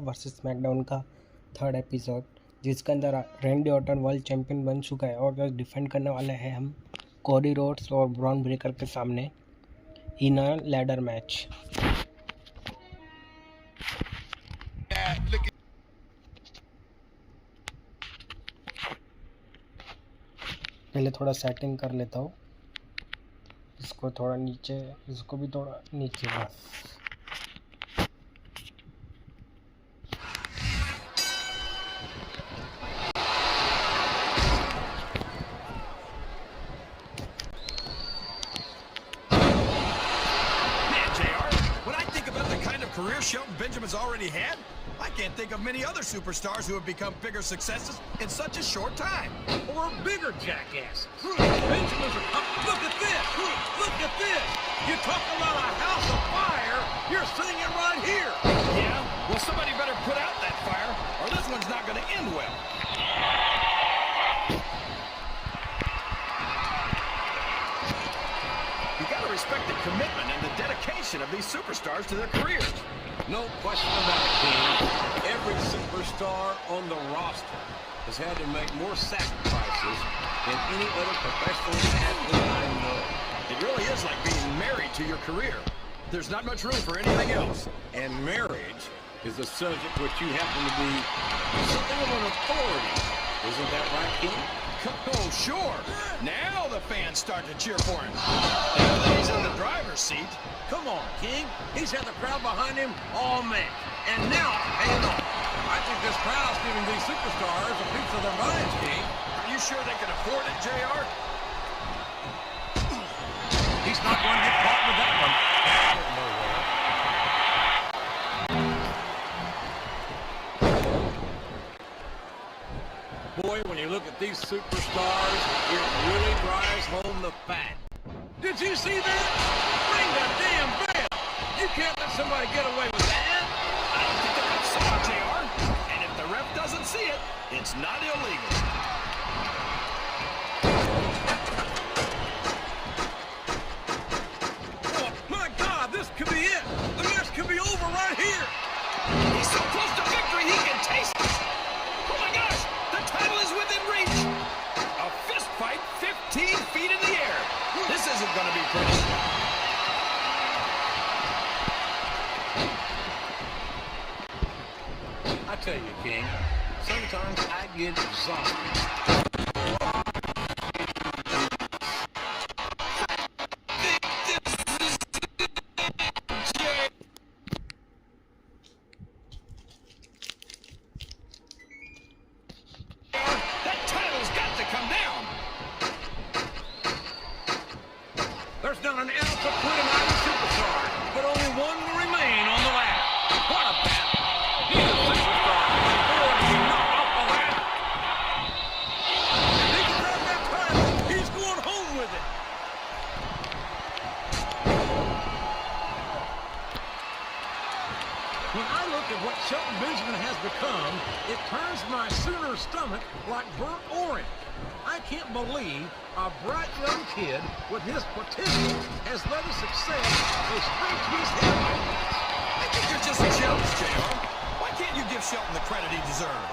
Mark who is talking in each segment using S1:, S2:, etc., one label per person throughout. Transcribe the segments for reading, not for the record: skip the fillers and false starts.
S1: Versus SmackDown का third episode, जिसके अंदर रैंडी ऑर्टन वर्ल्ड चैंपियन बन चुका है और डिफेंड करने वाले हैं हम कोडी रोड्स और ब्रॉन ब्रेकर के सामने इन अ लैडर मैच। पहले थोड़ा सेटिंग कर लेता हूँ, इसको थोड़ा नीचे, इसको भी थोड़ा नीचे बस।
S2: Career Shelton Benjamin's already had? I can't think of many other superstars who have become bigger successes in such a short time.
S3: Or bigger jackasses. Benjamin's look at this! Look at this! You talk about a house of fire, you're seeing it right here!
S2: Yeah? Well, somebody better put out that fire, or this one's not going to end well. Respect the commitment and the dedication of these superstars to their careers.
S3: No question about it, King. Every superstar on the roster has had to make more sacrifices than any other professional athlete I know.
S2: It really is like being married to your career. There's not much room for anything else.
S3: And marriage is a subject which you happen to be something of an authority. Isn't that right, King?
S2: Oh, sure. Now the fans start to cheer for him. Now that he's in the driver's seat.
S3: Come on, King. He's had the crowd behind him all match. And now it's paying off. I think this crowd's giving these superstars a piece of their minds, King.
S2: Are you sure they can afford it, JR?
S3: He's not going to get caught with that one. Boy, when you look at these superstars, it really drives home the fact. Did you see that? Ring that damn bell! You can't let somebody get away with that!
S2: I don't think the ref saw it, JR. And if the ref doesn't see it, it's not illegal.
S3: Oh, my God, this could be it! The match could be over right here!
S2: He's so close to victory, he can taste it! Oh my gosh! The title is within reach! A fist fight 15 feet in the air! This isn't going to be pretty.
S3: I tell you, King, sometimes I get exhausted. There's not an ounce of quit in either superstar, but only one will remain on the ladder. What a battle! He's a superstar, or to be knocked off the ladder. If he can grab that title, he's going home with it. When I look at what Shelton Benjamin has become, it turns my Sooner stomach like burnt orange. I can't believe a bright young kid with his potential has led to success go straight to his head like this.
S2: I think you're just jealous, JR. Why can't you give Shelton the credit he deserves?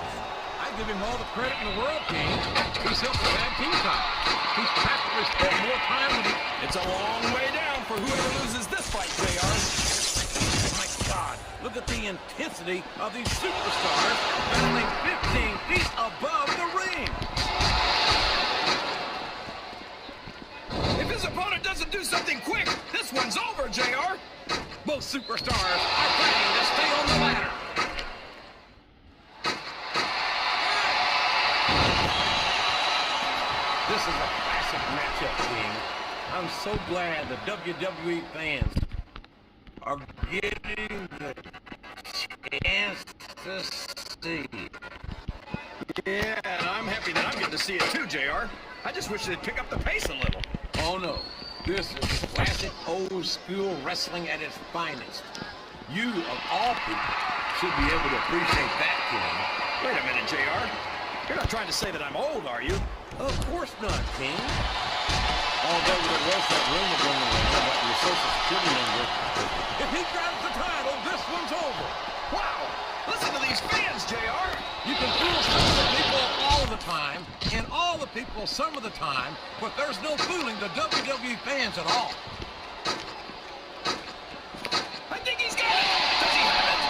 S3: I give him all the credit in the world, King. He's helped the tag team title. He's practically spent more time with him.
S2: It's a long way down for whoever loses this fight, JR.
S3: My God, look at the intensity of these superstars battling 15 feet above the ring.
S2: If his opponent doesn't do something quick, this one's over, JR.
S3: Both superstars are fighting to stay on the ladder. This is a classic matchup, King. I'm so glad the WWE fans are getting the chance to see.
S2: Yeah, and I'm happy that I'm getting to see it too, JR. I just wish they'd pick up the pace a little.
S3: Oh no, this is classic old school wrestling at its finest. You, of all people, should be able to appreciate that, King.
S2: Wait a minute, JR. You're not trying to say that I'm old, are you?
S3: Of course not, King. Although there was that rumor going around about your social security number. If he grabs the title, this one's over.
S2: Wow! Listen to these JR.
S3: You can fool some of the people all the time, and all the people some of the time, but there's no fooling the WWE fans at all.
S2: I think he's got it. Does he have it?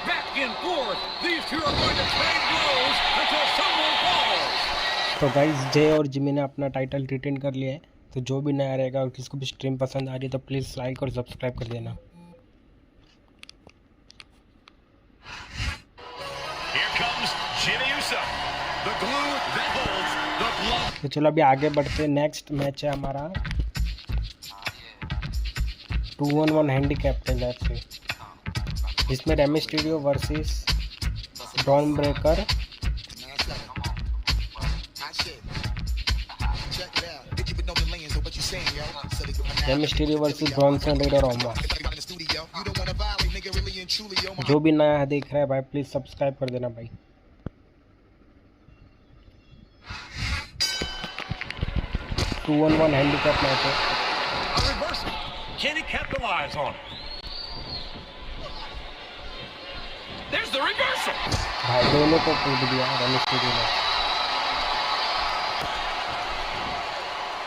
S3: Back and forth. These two are going to trade blows until someone falls.
S1: तो guys जे और Jimmy ने अपना title retain कर लिया है। तो जो भी नया रहेगा और किसको भी स्ट्रीम पसंद आ रही है तो प्लीज़ लाइक और सब्सक्राइब कर देना। तो चलो अभी आगे बढ़ते हैं। नेक्स्ट मैच है हमारा 2-on-1 हैंडीकैप है मैच से, जिसमें Rey Mysterio versus Bron Breakker Rey Mysterio versus Bronson Reed और ओमा। जो भी नया देख रहा है भाई प्लीज़ सब्सक्राइब कर देना भाई। Two on one handicap match है।
S3: Can he capitalize on it?
S2: There's the reversal.
S1: भाई दोनों को कूद दिया रेमी स्टूडियो ने।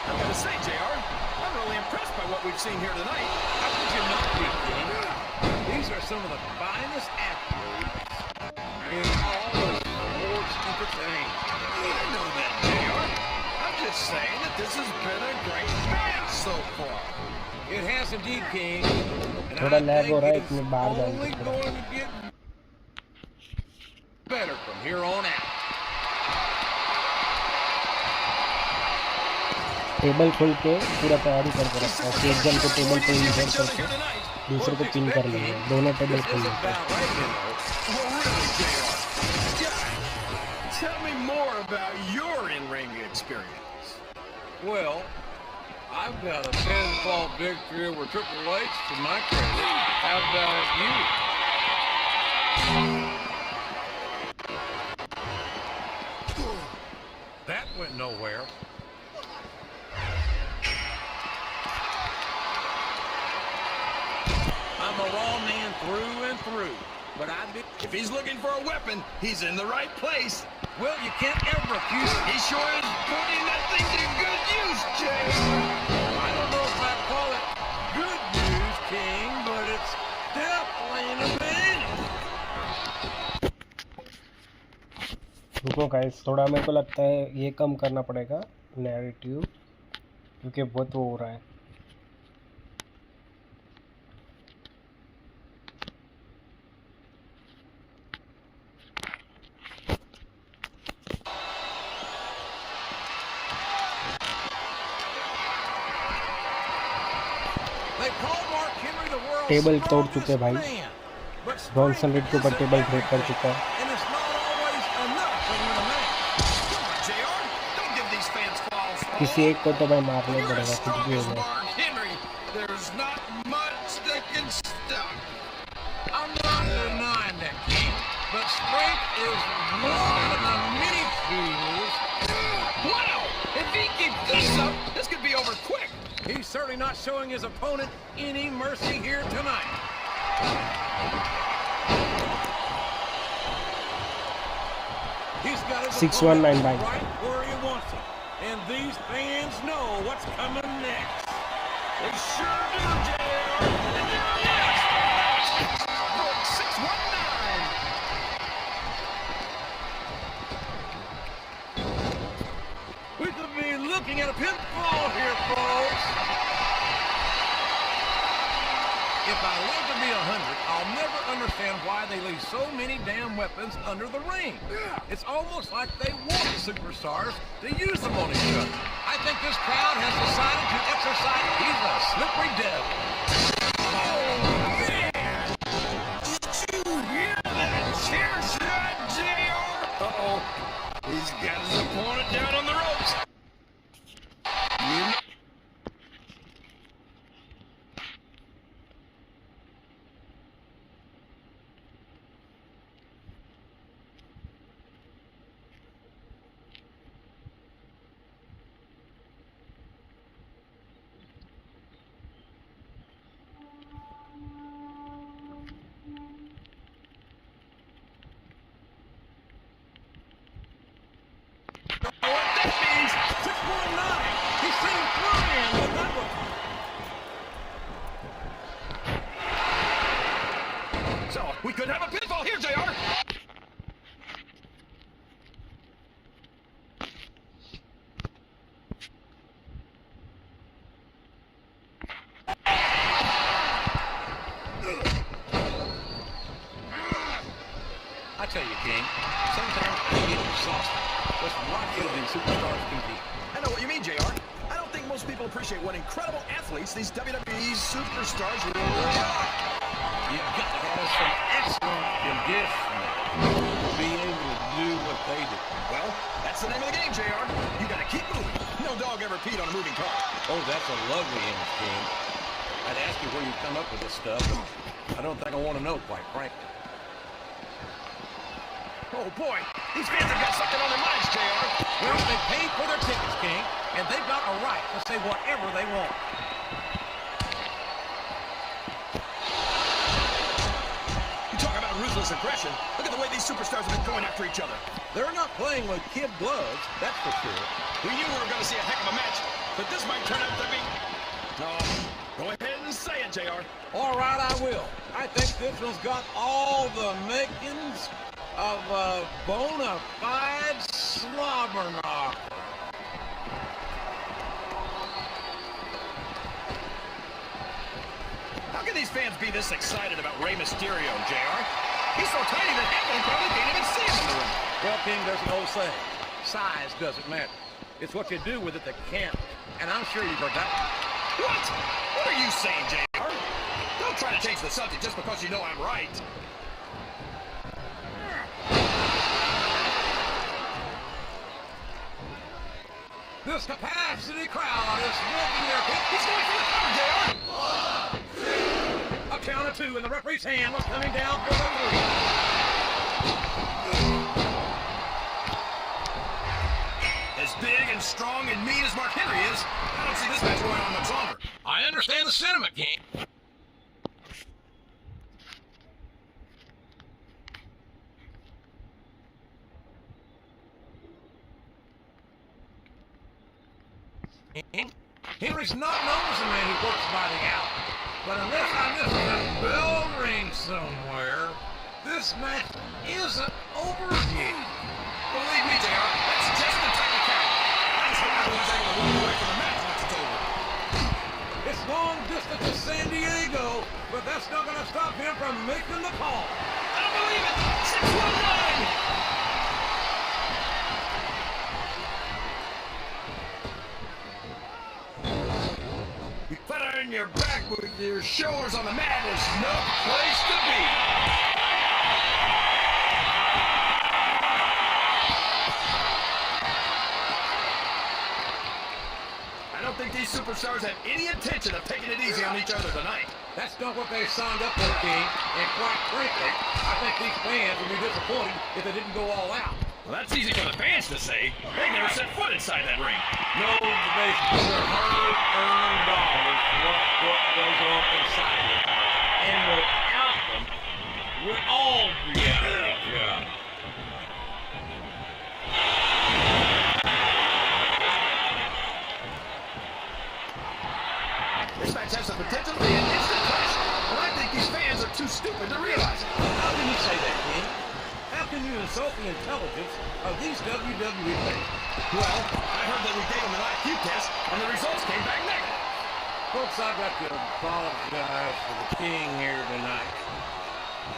S2: I'm gonna say, JR, I'm really impressed by what we've seen here tonight.
S3: How could you not be, King? These are some of the finest athletes in all of sports entertainment.
S2: I know that, JR. I'm just saying that this has been a great match so far.
S3: It has indeed, King. And
S1: थोड़ा
S3: I
S1: lag हो
S3: think
S1: रहा है,
S3: it's
S1: इसमें बाहर जाने
S3: only
S1: की
S3: going to get better from here on out.
S1: Table खोल के पूरा तैयारी करके रखता है कि एक जन को टेबल पे इंजर करके दूसरे को पिन कर लेंगे। दोनों टेबल खोल लेते हैं।
S2: Oh, really, JR? Tell me more about your in-ring experience.
S3: Well, I've got a 10-fault victory over Triple H to my credit. How about you? That went nowhere. I'm a raw man through and through, but
S2: If he's looking for a weapon, he's in the right place.
S3: well, you can't ever accuse him.
S2: He sure is putting that thing to good use, JR.
S3: I don't know if I'd call it good news, King, but it's definitely an advantage.
S1: रुको guys, थोड़ा मेरे को लगता है ये कम करना पड़ेगा narrative, क्योंकि बहुत वो हो रहा है।
S3: They call Mark Henry the world's
S1: table तोड़ चुके हैं भाई।
S3: strongest man, but
S1: Bronson red के ऊपर
S3: strength
S1: टेबल
S3: isn't
S1: ब्रेक कर चुका है।
S3: everything, and it's not always enough to win a match.
S2: Come on, JR. Don't give these fans false hope.
S1: किसी एक को तो भाई मारना ही
S2: When you're
S1: पड़ेगा
S2: as
S1: कुछ
S2: strong
S1: भी हो
S2: as
S1: जाए।
S2: Mark Henry, there's not much that can stop.
S3: I'm not denying that, King, but strength is one of the many tools.
S2: Wow! If he keeps this up, this could be over quick.
S3: He's certainly not showing his opponent any mercy here tonight. He's got his
S1: 619
S3: opponent
S1: bang.
S3: right where he wants him, and these fans know what's coming next.
S2: They sure do, JR. Yes! 619.
S3: We could be looking at a pinfall here, folks. If I live to be 100, I'll never understand why they leave so many damn weapons under the ring. It's almost like they want the superstars to use them on each other. I think this crowd has decided to exercise. He's a slippery devil.
S2: Oh, man! Did you hear that chair shot, JR? Uh-oh. He's got his opponent down on the ropes. You So, we could have a pinfall here, JR.
S3: I tell you, King, sometimes I get exhausted just watching these superstars compete.
S2: I know what you mean, JR. I don't think most people appreciate what incredible athletes these WWE superstars really are.
S3: You've got to have some excellent conditioning to be able to do what they do.
S2: Well, that's the name of the game, JR. You gotta keep moving. No dog ever peed on a moving car.
S3: Oh, that's a lovely image, King. I'd ask you where you come up with this stuff, but I don't think I want to know, quite frankly.
S2: Oh, boy. These fans have got something on their minds, JR.
S3: Well, they paid for their tickets, King, and they've got a right to say whatever they want.
S2: You talk about ruthless aggression. Look at the way these superstars have been going after each other.
S3: They're not playing with kid gloves, that's for sure.
S2: We knew we were going to see a heck of a match, but this might turn out to be... No, go ahead and say it, JR.
S3: All right, I will. I think this one's got all the makings of a bona fide slobber knocker.
S2: How can these fans be this excited about Rey Mysterio, JR? He's so tiny that half of them probably can't even see him in the ring.
S3: Well, King, there's an old saying. Size doesn't matter. It's what you do with it that counts. And I'm sure you've heard that.
S2: What? What are you saying, JR? Don't try to change the subject just because you know I'm right.
S3: This capacity crowd is milking their pit.
S2: He's going for the cover, JR.
S3: A count of two, and the referee's hand was coming down for the three.
S2: As big and strong and mean as Mark Henry is, I don't see this match going on much longer.
S3: I understand the sentiment, King. Henry's not known as a man who works by the hour. But unless I miss a bell ring somewhere, this match isn't over yet.
S2: Believe me, JR, that's just the time to count. I just hope everyone's able to walk away from the match once it's over.
S3: It's long distance to San Diego, but that's not going to stop him from making the call.
S2: I don't believe it. 619. Flat on your back with your shoulders on the mat is no place to be. I don't think these superstars have any intention of taking it easy on each other tonight.
S3: That's not what they signed up for, King. And quite frankly, I think these fans would be disappointed if they didn't go all out.
S2: Well, that's easy for the fans to say. They never set foot inside that ring.
S3: No, they spend their hard-earned dollars for what goes on inside it. And without them, we'd all be out of a job.
S2: This match has the potential to be an instant clash, but I think these fans are too stupid to realize it.
S3: How can you say that, King? How can you insult the intelligence of these WWE fans?
S2: Well, I heard that we gave them an IQ test, and the results came back negative.
S3: Folks, I've got to apologize for the King here tonight.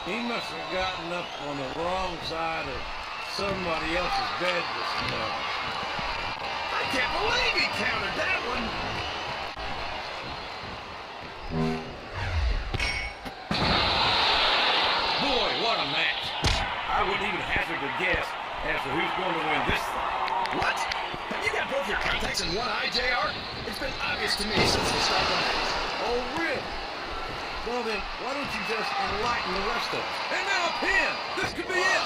S3: He must have gotten up on the wrong side of somebody else's bed this morning.
S2: I can't believe he countered that one.
S3: Boy, what a match. I wouldn't even hazard a guess as to who's going to win this thing.
S2: What? Have you got both your contacts in one eye, JR? It's been obvious to me since the start of the match.
S3: Oh, really? Well then, why don't you just enlighten the rest of us? And now a pin! This could be it!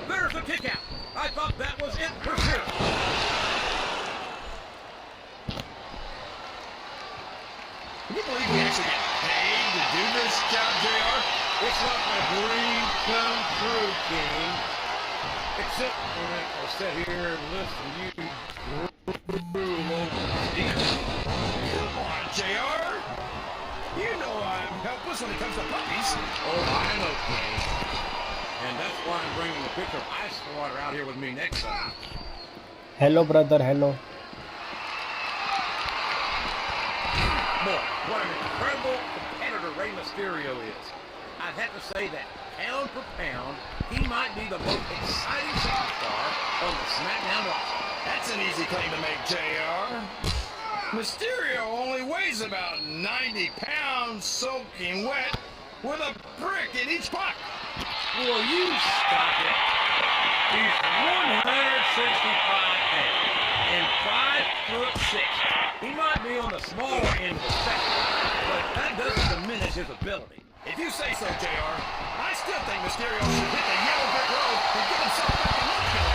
S3: There's the kick out. I thought that was it for sure.
S2: Can you believe we actually get paid to do this job, JR?
S3: It's like my dream come true, King. Except when I sit here and listen to you drool over the deep.
S2: Come on, JR. You know I'm helpless boss when it comes to puppies.
S3: Oh, I know, King. And that's why I'm bringing a pitcher of ice water out here with me next time.
S1: Hello, brother. Hello.
S3: Boy, what an incredible competitor Rey Mysterio is. I'd have to say that pound for pound, he might be the most exciting superstar on the SmackDown roster.
S2: That's an easy claim to make, JR. Mysterio only weighs about 90 pounds soaking wet with a brick in each pocket.
S3: Will you stop it? He's 165 pounds and 5'6". He might be on the smaller end of the spectrum, but that doesn't diminish his ability.
S2: If you say so, JR, I still think Mysterio should hit the yellow brick road and get himself back in London.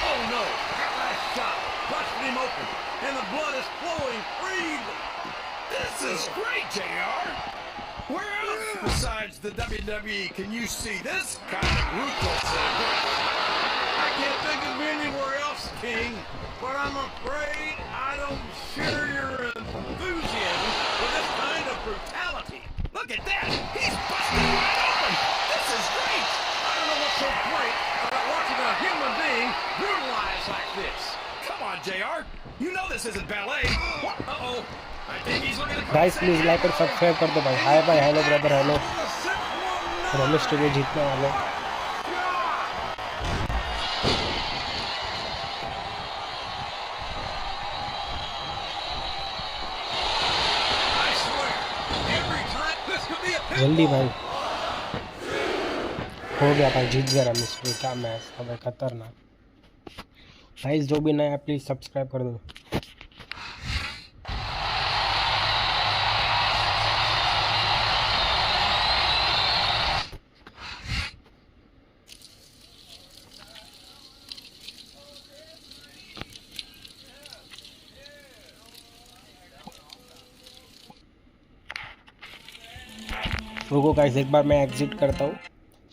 S3: Oh no, that last shot busted him open, and the blood is flowing freely.
S2: This is great, JR. Where else besides the WWE can you see this kind of ruthless aggression?
S3: I can't think of anywhere else, King, but I'm afraid I don't share your enthusiasm for this kind of brutality.
S2: Look at that! He's busted wide open! This is great!
S3: I don't know what's so great about watching a human being brutalized like this.
S2: Come on, JR. You know this isn't ballet. What? Uh-oh. I think he's looking at the
S1: guys please like और subscribe कर दो भाई. हाय भाई. Hello brother. Hello. Ramesh TV जीतने वाले. जल्दी भाई. हो गया भाई. जीत गया रमेश टीवी. क्या मैच था भाई. खतरनाक. गाइस जो भी नया प्लीज सब्सक्राइब कर दो. रुको गाइस एक बार मैं एग्जिट करता हूँ.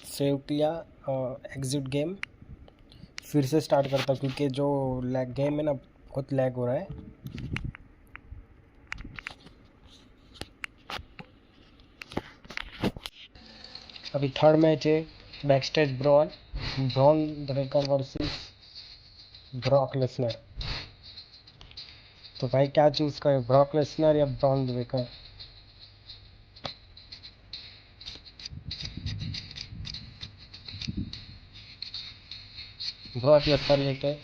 S1: सेव किया. Exit game. फिर से स्टार्ट करता हूँ क्योंकि जो लैग गेम है ना बहुत लैग हो रहा है. अभी थर्ड मैच है. Backstage brawl. Bron Breakker versus Brock Lesnar. तो भाई क्या चूज़ करें. ब्रॉक लेसनर या ब्रॉन ब्रेकर. बहुत ही अच्छा लेते हैं.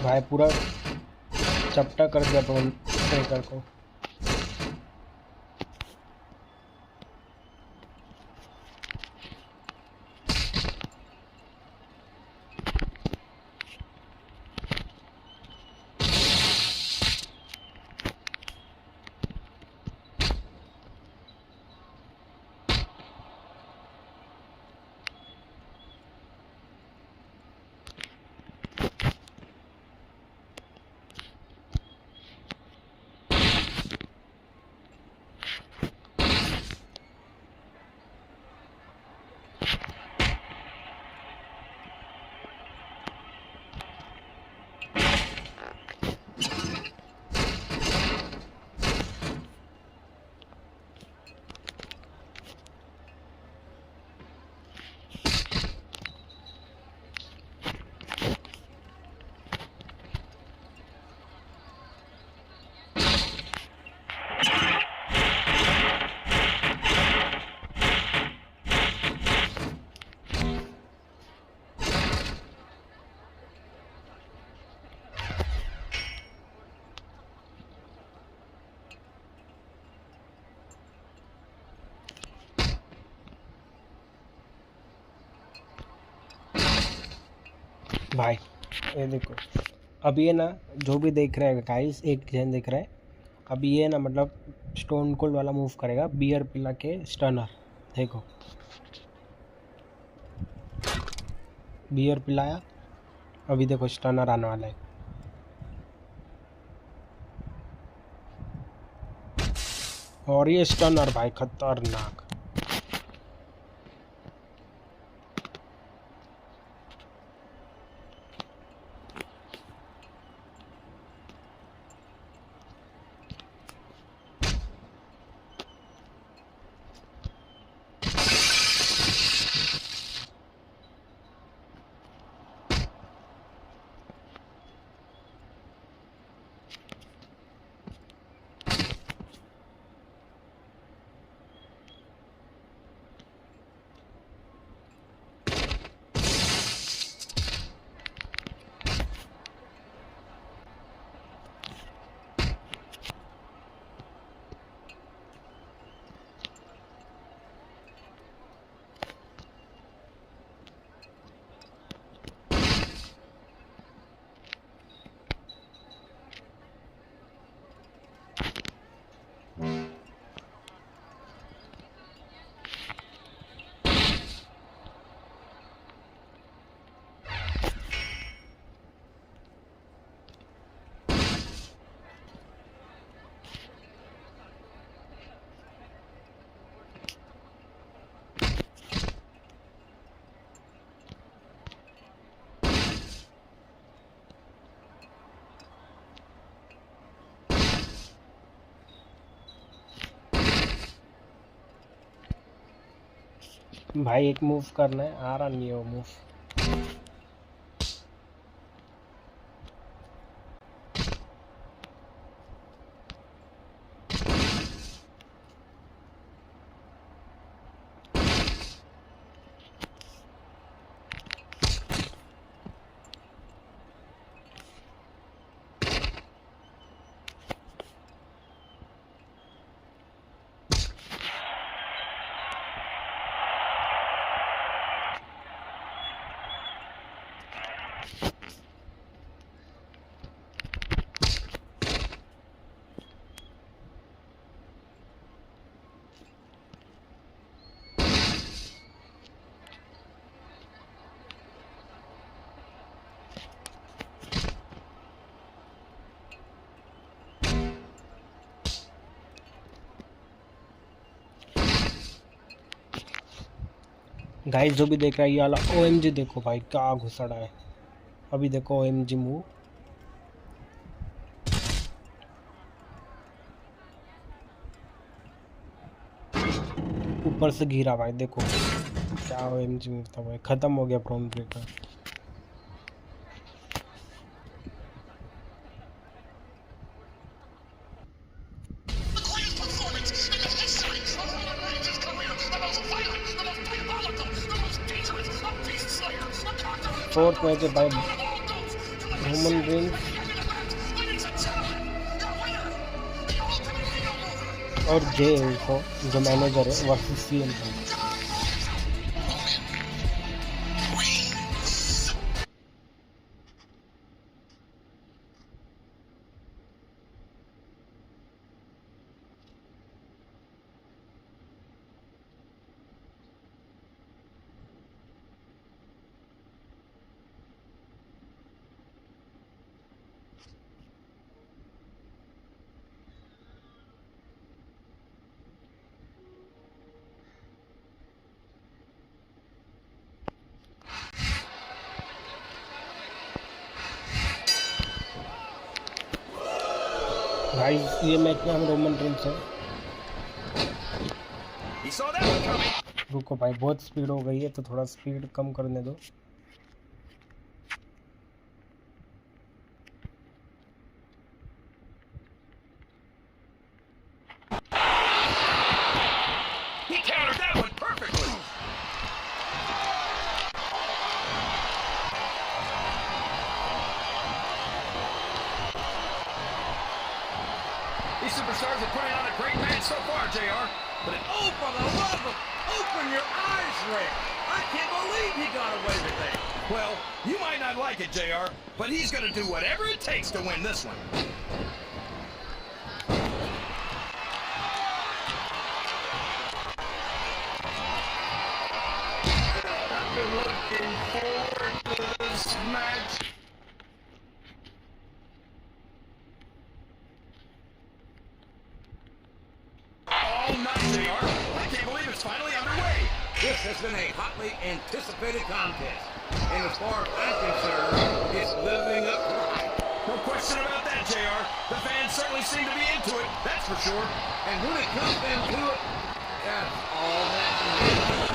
S1: भाई पूरा चपटा कर दिया ब्रॉन ब्रेकर को. भाई ये देखो, अब ये ना जो भी देख रहे हैं गाइस, एक जन देख रहा है, अब ये ना मतलब स्टोन कोल्ड वाला मूव करेगा, बियर पिला के स्टनर। देखो बियर पिलाया, अभी देखो स्टनर आने वाला है। और ये स्टनर भाई खतरनाक। भाई एक मूव करना है, आ रहा नहीं है वो मूव। गाइस जो भी देख रहा है ये वाला OMG देखो भाई क्या घुसड़ा है। अभी देखो OMG मूव, ऊपर से गिरा भाई, देखो क्या OMG मूव था भाई। खत्म हो गया ब्रॉन ब्रेकर। फोर्थ मैच है भाई, रोमन रेंज और जे उल्फो जो मैनेजर है वर्सेस CM Punk। भाई ये मैच में हम रोमन रेंज है।
S2: He saw that one coming.
S1: रुको भाई बहुत स्पीड हो गई है तो थोड़ा स्पीड कम करने दो।
S2: He countered that one perfectly. These superstars are putting on a great match so far, JR. But an oh for the love
S3: Open your eyes, Ray. I can't believe he got away with that.
S2: Well, you might not like it, JR, but he's going to do whatever it takes to win this one. I've been looking forward to this match. All night, JR. I can't believe it's finally underway.
S3: This has been a hotly anticipated contest. And as far as I'm concerned, it's living up to the hype.
S2: No question about that, JR. The fans certainly seem to be into it, that's for sure.
S3: And when it comes down to it, that's all that matters.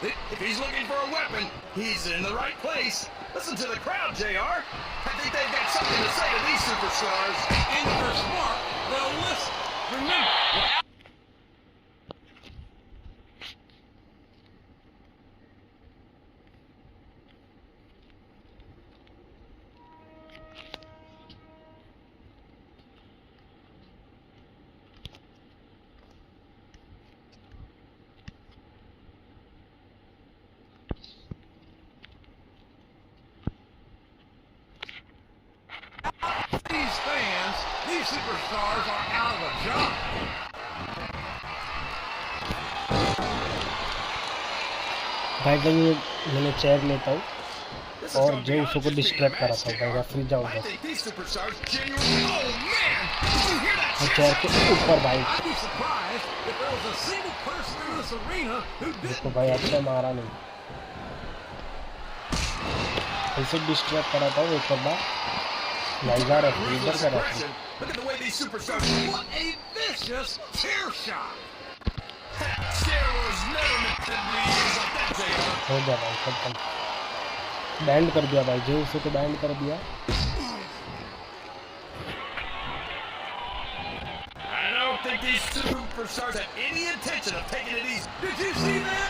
S2: If he's looking for a weapon, he's in the right place. Listen to the crowd, JR. I think they've got something to say to these superstars.
S3: And if they're smart, they'll listen. Remember, these fans, these superstars are out of a job.
S1: Guys मैंने chair लेता हूँ और जो उसको distract करा था भाई referee जाओ
S2: I
S1: बस
S2: think these superstars genuinely. Oh man! Did you hear that?
S1: और चेयर के ऊपर भाई
S3: I'd be surprised if there was a single person in this arena who
S1: देखो
S3: didn't.
S1: भाई अच्छा मारा नहीं ऐसे डिस्ट्रैक्ट करा था एक बार लाइजा रेफरी इधर
S2: Ruthless
S1: का referee
S2: aggression. Look at the way these superstars.
S3: What a vicious chair shot.
S2: That chair was never meant to be used like that, JR.
S1: हो गया भाई खत्म बैंड कर दिया भाई जो उसको बैंड कर दिया
S2: I don't think these superstars have any intention of taking it easy.
S3: Did you see that?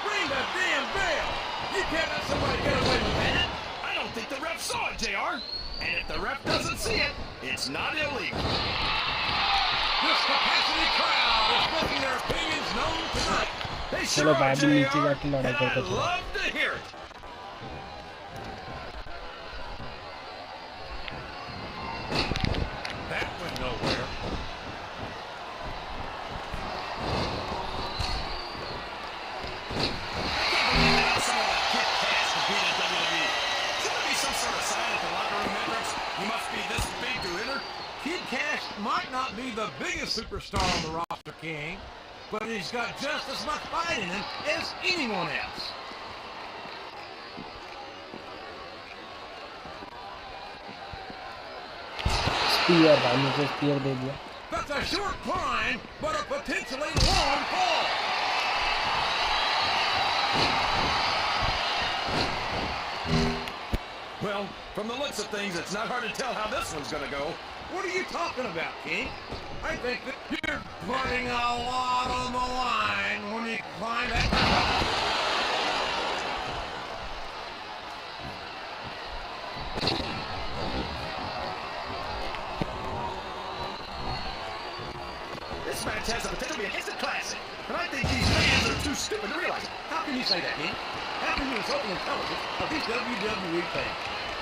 S3: Ring the damn bell. You can't let somebody get away with that.
S2: I don't think the ref saw it, JR. And if the ref doesn't see it, it's not illegal.
S3: This capacity crowd is making their opinions known tonight.
S2: They
S1: चलो
S2: sure are,
S1: भाई अभी नीचे
S2: JR.
S1: जाके
S2: And
S1: लड़ाई करते
S2: I'd
S1: हैं
S2: love to hear it.
S3: That went nowhere.
S2: Some of that kid Cass competed in WWE. Shouldn't there be some sort of sign at the locker room entrance? You must be this big to enter.
S3: Kid Cash might not be the biggest superstar on the roster, King, but he's got just as much fight in him as anyone else.
S1: Spear भाई मुझे spear दे दिया
S3: That's a short climb, but a potentially long fall.
S2: Well, from the looks of things, it's not hard to tell how this one's going to go.
S3: What are you talking about, King? I think that you're putting a lot on the line when you climb that.
S2: This match has the potential to be an instant classic, and I think these fans are too stupid to realize it.
S3: How can you say that, King? How can you insult the intelligence of these WWE fans?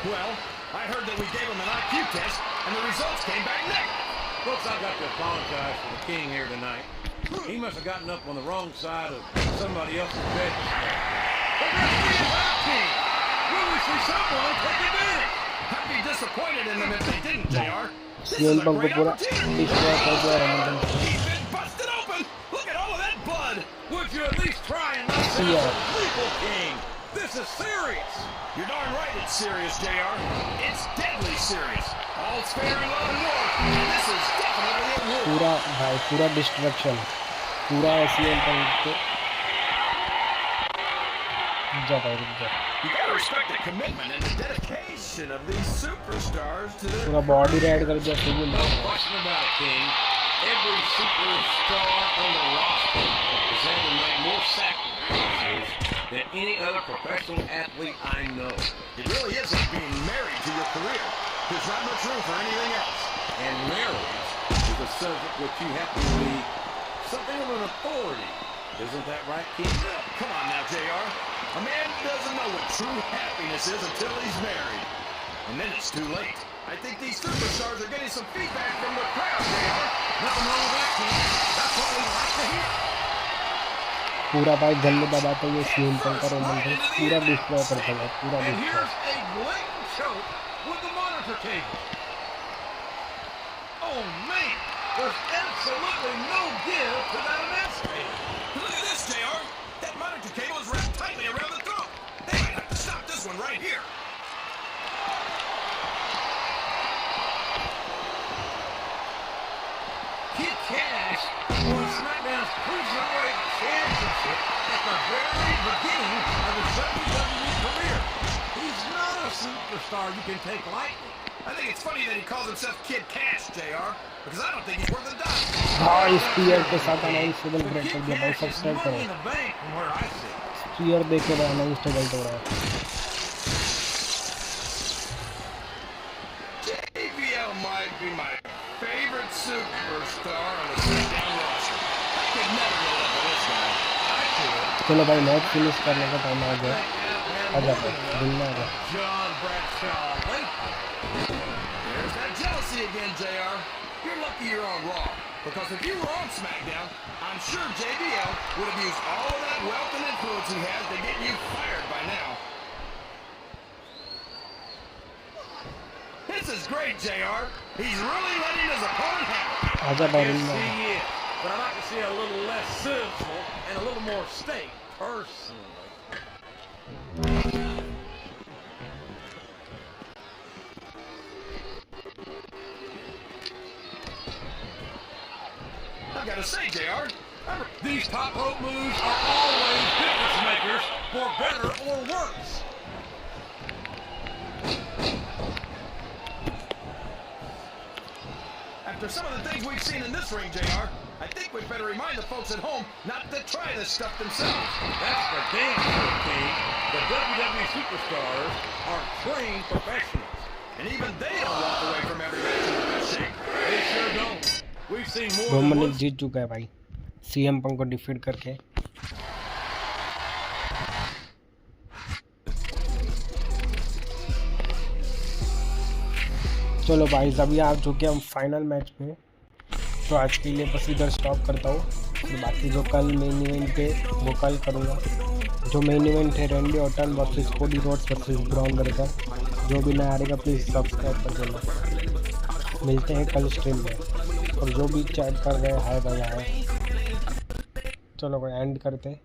S2: Well, I heard that we gave them an IQ test, and the results came back negative.
S3: Folks, I've got to apologize for the King here tonight. He must have gotten up on the wrong side of somebody else's bed. The referee is out, King! Will we see someone take advantage?
S2: I'd be disappointed in them if they didn't, JR. This
S1: CM
S2: is a
S1: pump को
S2: great
S1: पूरा
S2: opportunity.
S1: Distract कर दिया Raman
S2: He's been busted open. Look at all of that blood.
S3: Would you at least try and not sound
S1: Yeah.
S3: so lethal, King? This is serious.
S2: You're darn right it's serious, JR. It's deadly serious. All's fair in love and war, and this is definitely
S1: पूरा भाई पूरा destruction, पूरा CM Punk जा भाई रुक जा।
S2: You gotta respect the commitment and the dedication of these superstars to their
S1: पूरा body ride कर दिया फिर भी
S3: No question about it, King. Every superstar on the roster is able to make more sacrifices than any other professional athlete I know.
S2: It really is like being married to your career. There's not much room for anything else.
S3: And marriage is a subject which you have to be something of an authority. Isn't that right, King?
S2: Come on now, JR. A man doesn't know what true happiness is until he's married. And then it's too late. I think these superstars are getting some feedback from the crowd, JR.
S3: Nothing wrong with that, King. That's what we like to hear.
S1: पूरा भाई गले दबाते हुए CM Punk और Roman Reigns पूरा destroy करता है, पूरा
S3: And
S1: destroy.
S3: here's a blatant choke with the monitor cable. Oh man, there's absolutely no give to that announce table.
S2: Look at this, JR. That monitor cable is wrapped tightly around the throat. They might have to stop this one right here.
S3: Kid Cash won SmackDown's Cruiserweight Championship at the very beginning of his WWE career. He's not a superstar you can take lightly.
S2: I think it's funny that he calls himself Kid Cash, JR, because I don't think he's worth a dime.
S1: हाँ spear के साथ announce table break कर दिया भाई,
S3: Cash is
S1: subscribe
S3: money
S1: करो।
S3: in the bank from where I sit.
S1: Spear देखे भाई announce table तो रहा है।
S2: JBL might be my favorite superstar on the SmackDown roster. I could never get enough of this guy. I could.
S1: चलो भाई match finish करने का time आ गया, आ जा भाई दुनिया आ जा।
S3: John Bradshaw late.
S2: There's that jealousy again, JR. You're lucky you're on Raw. Because if you were on SmackDown, I'm sure JBL would have used all of that wealth and influence he has to get you fired by now. This is great, JR. He's really letting his opponent have it.
S1: आजा भाई
S3: Yes,
S1: दुनिया।
S3: he is. But I'd like to see a little less sizzle and a little more steak, personally.
S2: I've got to say, JR,
S3: These top rope moves are always difference makers, for better or worse.
S2: after some of the things we've seen in this ring, JR, I think we'd better remind the folks at home not to try this stuff themselves.
S3: That's for damn sure, King. The WWE superstars are trained professionals.
S2: And even they don't walk away from every match in the best shape.
S3: They sure don't. We've seen more than
S1: Roman
S3: one.
S1: Reigns जीत चुका है भाई CM Punk को defeat करके। चलो भाई अभी आ चुके हम फाइनल मैच में, तो आज के लिए बस इधर स्टॉप करता हूँ। फिर बाकी जो कल मेन इवेंट है वो कल करूँगा। जो मेन इवेंट है Randy Orton versus Cody Rhodes versus Bron breaker, जो भी नया आएगा प्लीज़ सब्सक्राइब कर देना। मिलते हैं कल स्ट्रीम में, और जो भी चैट कर रहे हैं हाय भाई हाय। चलो भाई एंड करते हैं।